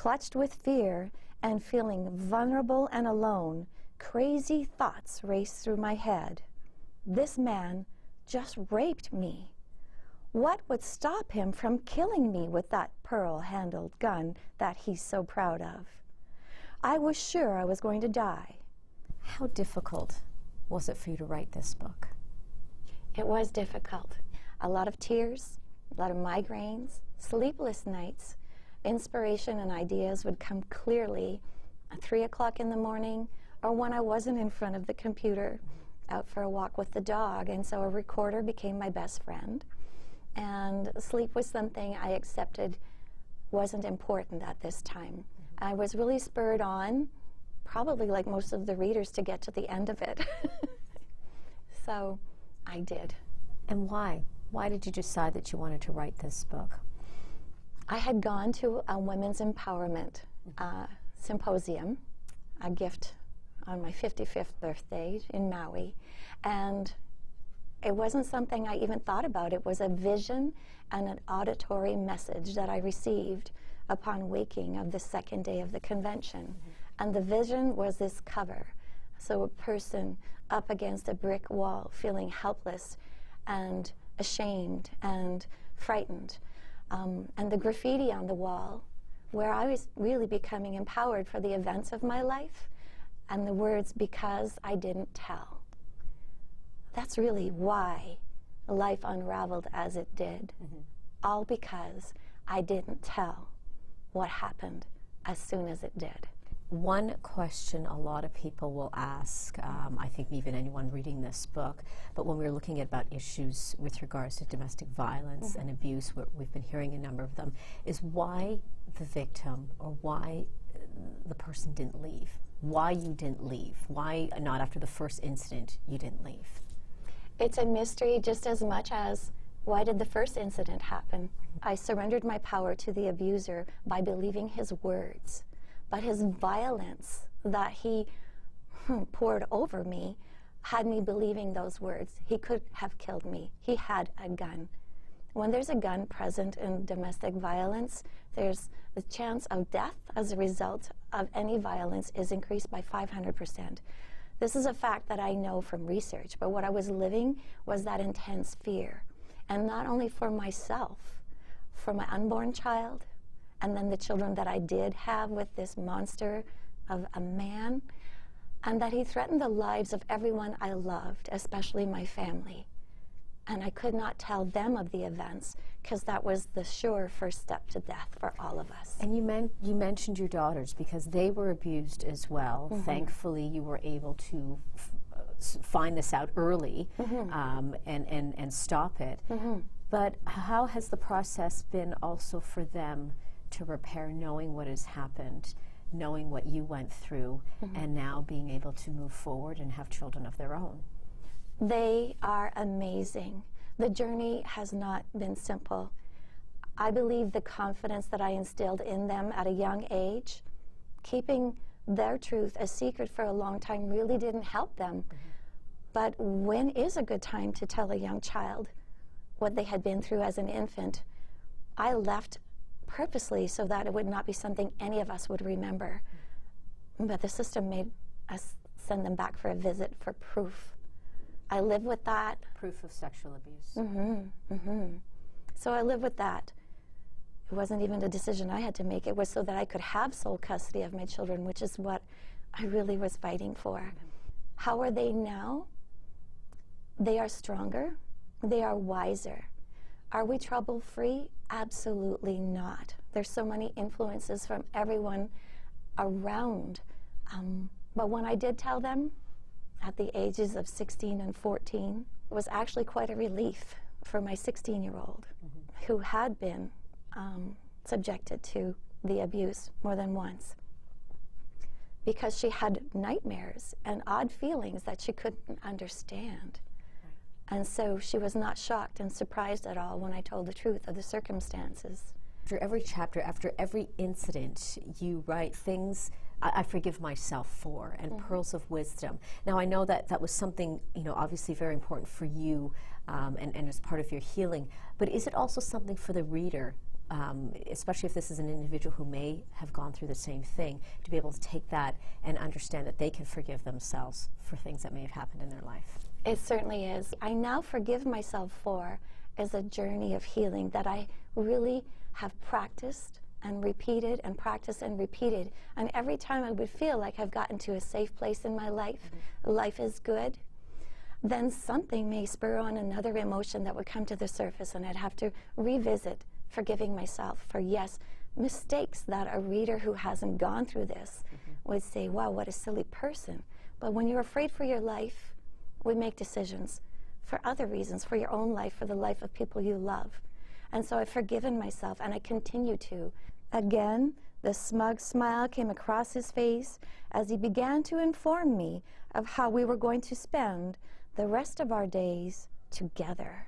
Clutched with fear and feeling vulnerable and alone, crazy thoughts raced through my head. This man just raped me. What would stop him from killing me with that pearl-handled gun that he's so proud of? I was sure I was going to die. How difficult was it for you to write this book? It was difficult. A lot of tears, a lot of migraines, sleepless nights. Inspiration and ideas would come clearly at 3 o'clock in the morning or when I wasn't in front of the computer, out for a walk with the dog. And so a recorder became my best friend. And sleep was something I accepted wasn't important at this time. I was really spurred on, probably like most of the readers, to get to the end of it. So I did. And why? Why did you decide that you wanted to write this book? I had gone to a women's empowerment symposium, a gift on my 55th birthday in Maui, and it wasn't something I even thought about. It was a vision and an auditory message that I received upon waking of the second day of the convention. And the vision was this cover. So a person up against a brick wall, feeling helpless and ashamed and frightened. And the graffiti on the wall, where I was really becoming empowered for the events of my life, and the words, "because I didn't tell." That's really why life unraveled as it did. All because I didn't tell what happened as soon as it did. One question a lot of people will ask, I think even anyone reading this book, but when we're looking at about issues with regards to domestic violence and abuse, we've been hearing a number of them, is why the victim or why the person didn't leave. Why you didn't leave. Why not after the first incident you didn't leave. It's a mystery just as much as why did the first incident happen? I surrendered my power to the abuser by believing his words. But his violence that he poured over me had me believing those words. He could have killed me. He had a gun. When there's a gun present in domestic violence, there's the chance of death as a result of any violence is increased by 500%. This is a fact that I know from research, but what I was living was that intense fear. And not only for myself, for my unborn child, and then the children that I did have with this monster of a man, and that he threatened the lives of everyone I loved, especially my family. And I could not tell them of the events because that was the sure first step to death for all of us. And you mentioned your daughters because they were abused as well. Thankfully, you were able to find this out early and stop it. But how has the process been also for them to repair, knowing what has happened, knowing what you went through, and now being able to move forward and have children of their own? They are amazing. The journey has not been simple. I believe the confidence that I instilled in them at a young age, keeping their truth a secret for a long time, really didn't help them. But when is a good time to tell a young child what they had been through as an infant? I left purposely so that it would not be something any of us would remember. But the system made us send them back for a visit for proof. I live with that. Proof of sexual abuse. So I live with that. It wasn't even a decision I had to make. It was so that I could have sole custody of my children, which is what I really was fighting for. How are they now? They are stronger. They are wiser. Are we trouble-free? Absolutely not. There's so many influences from everyone around. But when I did tell them, at the ages of 16 and 14, it was actually quite a relief for my 16-year-old who had been subjected to the abuse more than once, because she had nightmares and odd feelings that she couldn't understand. And so she was not shocked and surprised at all when I told the truth of the circumstances. After every chapter, after every incident, you write things I forgive myself for, and pearls of wisdom. Now, I know that that was something, you know, obviously very important for you and as part of your healing, but is it also something for the reader especially if this is an individual who may have gone through the same thing, to be able to take that and understand that they can forgive themselves for things that may have happened in their life. It certainly is. I now forgive myself for is a journey of healing that I really have practiced and repeated and practiced and repeated. And every time I would feel like I've gotten to a safe place in my life, life is good, then something may spur on another emotion that would come to the surface, and I'd have to revisit forgiving myself for, yes, mistakes that a reader who hasn't gone through this would say, wow, what a silly person. But when you're afraid for your life, we make decisions for other reasons, for your own life, for the life of people you love. And so I've forgiven myself, and I continue to. Again, the smug smile came across his face as he began to inform me of how we were going to spend the rest of our days together.